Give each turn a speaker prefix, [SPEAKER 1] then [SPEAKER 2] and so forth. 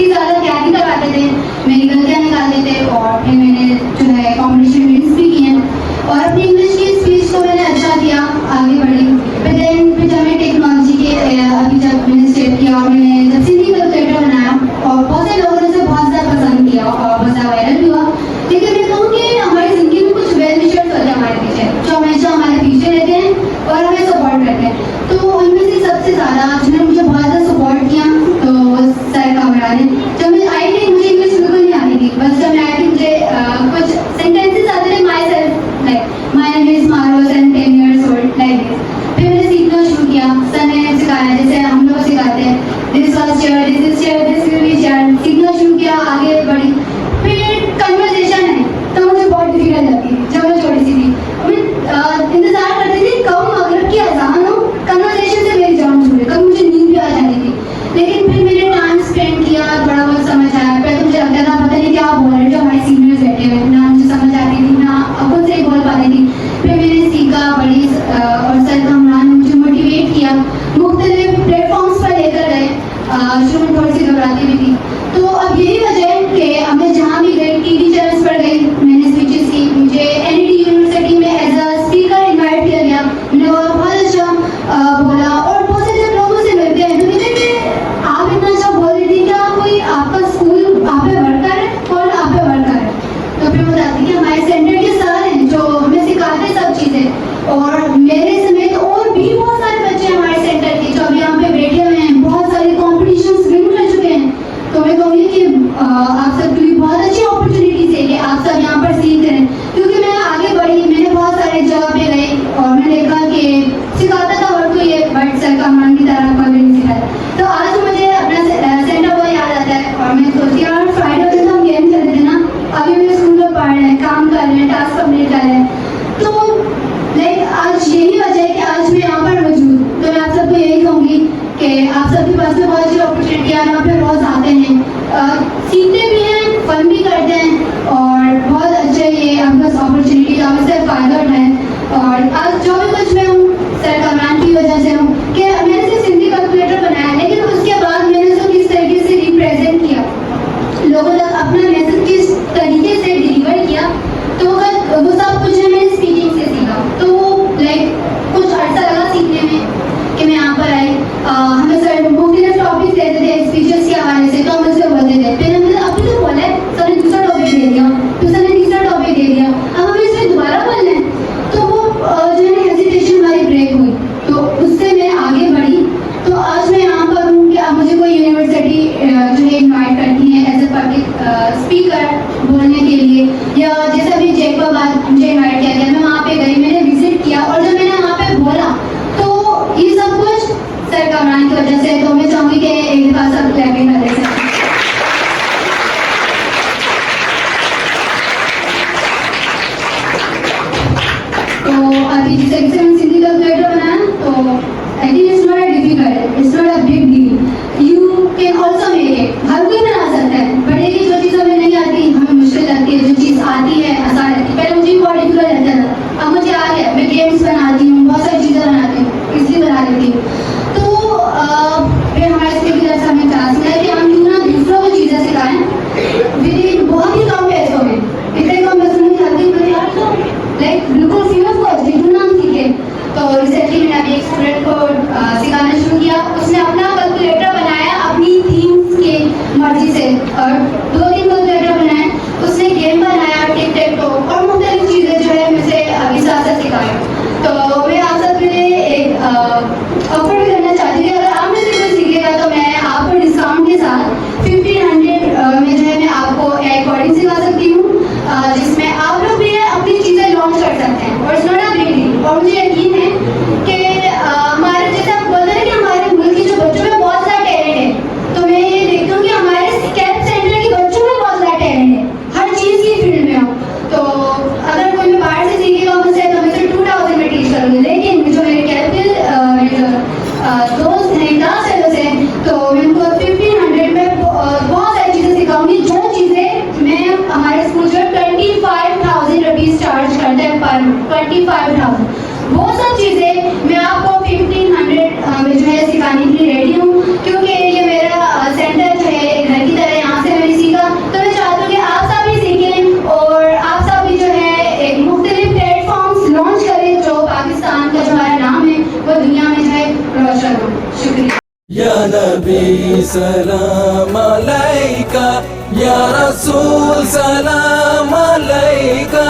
[SPEAKER 1] इतनी ज़्यादा तैयारी करवाते थे, मेरी गलतियाँ निकालते थे और फिर मैंने जो है कॉम्पिटिशन विन्स भी किए और अपनी इंग्लिश की स्पीच को मैंने अच्छा किया, आगे बढ़ी। फिर जब मैं टेक्नोलॉजी के अभी जब मैंने स्टेप किया और मैंने जब सिंधी कैलकुलेटर बनाया और बहुत से लोगों ने उसे बहुत ज़्यादा पसंद किया और बहुत ज़्यादा वायरल भी हुआ। लेकिन मैं कहूँ कि हमारी ज़िंदगी में कुछ वेल विशर्स होते हैं हमारे पीछे, जो हमेशा हमारे पीछे रहते हैं और हमें सपोर्ट करते हैं। तो उनमें से सबसे ज़्यादा जिन्होंने मुझे बहुत ज़्यादा सपोर्ट किया तो सर कामरा ने। जब मैं आई थी मुझे इंग्लिश बिल्कुल नहीं आती थी, बस जब मैं आई थी मुझे कुछ सेंटेंसेस आते थे, myself like my name is Marvus and 10 years old like this. फिर मैंने सीखना शुरू किया, सर ने सिखाया जैसे हम लोग सिखाते हैं, this was share, this is share, this will be share. सीखना शुरू किया, आगे बढ़ी। फिर कन्वर्सेशन है तो मुझे बहुत डिफिकल्ट लगती थी जब मैं छोटी सी थी। मैं इंतजार करती थी कब मगरिब की अजान हो, कन्वर्सेशन से मेरी जान छूटे, कब मुझे नींद भी आ जाती थी। लेकिन फिर मैंने टाइम स्पेंड किया, थोड़ा बहुत समझ आया। पहले तो मुझे लगता था पता नहीं क्या बोल रहे हैं जो हमारे सीनियर्स बैठे हुए, ना मुझे समझ आती थी ना खुद से ही बोल पाती थी। फिर मैंने सीखा, बड़ी और सर कामरान ने मुझे मोटिवेट किया, मुख्तलिफ प्लेटफॉर्म्स पर लेकर गए। शुरू में थोड़ी सी घबराती भी थी। तो अब यही वजह है कि अब मैं जहाँ भी गई, टीवी चैनल्स पर गई, मैंने स्पीचेस की, मुझे एनईडी यूनिवर्सिटी में एज अ स्पीकर इनवाइट किया गया। मैंने बहुत अच्छा बोला और बहुत से जब लोगों से मिलते हैं तो मुझे कि आप इतना अच्छा बोल रही थी, क्या कोई आपका स्कूल आप पे वर्क कर रहे हैं, कौन आप पे वर्क कर रहे हैं? तो फिर बताती कि हमारे सेंटर के सर हैं जो हमें सिखाते हैं सब चीज़ें, और मेरे समेत और भी बहुत सारे बच्चे हमारे सेंटर के जो अभी यहाँ पे बैठे हुए हैं, बहुत सारे कॉम्पिटिशन्स विन कर चुके हैं। तो मैं कहूँगी कि आप सबके लिए बहुत अच्छी अपॉर्चुनिटीज है कि आप सब यहाँ पर सीख रहे हैं, क्योंकि मैं आगे बढ़ी, मैंने बहुत सारे जगह पे गई और मैंने देखा कि सिखाता था वर्क तो ये, बट सर का मन की तरह कोई भी नहीं सिखाया। तो आज मुझे अपना सेंटर बहुत याद आता है और मैं सोचती हूँ यार फ्राइडे होते तो हम गेम खेलते थे ना, अभी मेरे स्कूल में पढ़ रहे हैं, काम कर रहे हैं, टास्क कंप्लीट कर रहे हैं। तो लाइक आज यही वजह है कि आज मैं यहाँ पर मौजूद। तो मैं आप सबको यही कहूँगी कि आप सबके पास में बहुत अच्छी अपॉर्चुनिटी है, यहाँ पे रोज आते हैं, सीखते भी हैं, फन भी करते हैं और बहुत अच्छे ये आपके पास अपॉर्चुनिटी आप इससे फ़ायदा उठाएं। और आज जो भी कुछ मैं हूँ सर कामरान की वजह से हूँ कि मैंने सिर्फ सिंधी कैलकुलेटर बनाया, लेकिन उसके बाद मैंने उसको किस तरीके से रिप्रेजेंट किया, लोगों तक अपना मैसेज किस तरीके से डिलीवर किया, तो वो सब कुछ है मैंने स्पीकिंग से सीखा। तो लाइक कुछ अर्सा लगा सीखने में कि मैं यहाँ पर आई। हमें सर मुख्तलिफ टॉपिक्स देते थे स्पीचेस के हवाले से, तो हम उससे बोलते थे। फिर हमने अभी जो बोला है सर ने दूसरा टॉपिक दे दिया, फिर सर ने तीसरा टॉपिक दे दिया, अब हमें इसे दोबारा बोलना है। तो वो जो है हेजिटेशन हमारी ब्रेक हुई, तो उससे मैं आगे बढ़ी। तो आज मैं यहाँ पर हूँ कि अब मुझे कोई यूनिवर्सिटी जो है इन्वाइट करती है एज ए पब्लिक स्पीकर बोलने के लिए, या जैसे अभी जयपुर बाद मुझे इन्वाइट किया गया, मैं वहाँ पे गई, मैंने विजिट किया और जब मैंने वहाँ पे बोला तो ये सब कुछ सर कामरान की वजह से। तो मैं चाहूँगी कि एक बार सब क्लैपिंग कर दें। तो अभी जिस तरीके से मैंने सिंधी कैलकुलेटर बनाया, तो I think it's not a difficult, it's not a big deal, you can also make it. हर कोई बना सकता है, बट ये जो चीज़ हमें नहीं आती हमें मुश्किल लगती है, जो चीज़ आती है आसान लगती है। पहले मुझे बहुत डिफिकल्ट लगता था, अब मुझे आ गया, मैं गेम्स बनाती हूँ, बहुत सारी चीज़ें बनाती हूँ, इसलिए बना लेती हूँ। तो फिर हमारे स्कूल की तरफ से हमें चांस मिला कि हम क्यों ना दूसरों को चीज़ें सिखाएं विद बहुत ही कम पैसों में। इतने कम पैसों में चाहती हूँ यार, तो लाइक बिल्कुल फ्री ऑफ कॉस्ट जितना हम सीखे। तो रिसेंटली मैंने अभी एक स्टूडेंट को सिखाना शुरू किया, उसने अपना कैलकुलेटर बनाया अपनी थीम्स की मर्जी से, और 2-3 कैलकुलेटर बनाए, उसने गेम बनाया, टिक टैक टो और मुख्तलिफ चीज़ें जो है मुझे अभी साथ सिखाई। तो मैं आप सबके लिए एक ऑफर भी करना चाहती थी, अगर आप मुझसे कुछ सीखेगा तो मैं आपको डिस्काउंट के साथ 1500 में जो है मैं आपको एक कोडिंग सिखा सकती हूँ, जिसमें आप लोग भी अपनी चीज़ें लॉन्च कर सकते हैं और it's not a big deal. और मुझे यकीन है कि हमारे जैसे आप बोलते हैं कि हमारे मुल्क के जो बच्चों में बहुत सारा टैलेंट है, तो मैं ये देखती हूँ कि हमारे कैप सेंटर के बच्चों में बहुत सारा टैलेंट है, हर चीज़ की फील्ड में हो। तो अगर कोई मैं बाहर से सीखेगा मुझसे तो मैं सिर्फ 2000 में टीच करूँगी, लेकिन जो मेरे कैप के दोस्त हैं, क्लास फेलोज हैं, तो मैं उनको 1500 में बहुत सारी चीज़ें सिखाऊंगी, जो चीज़ें मैं हमारे स्कूल जो 25,000 रुपीज़ चार्ज करते हैं पर 25,000, वो सब चीज़ें मैं आपको 1500 में जो है सिखाने के लिए रेडी हूँ, क्योंकि ये मेरा सेंटर जो है घर की तरह
[SPEAKER 2] या नबी सलाम अलैका, या रसूल सलाम अलैका।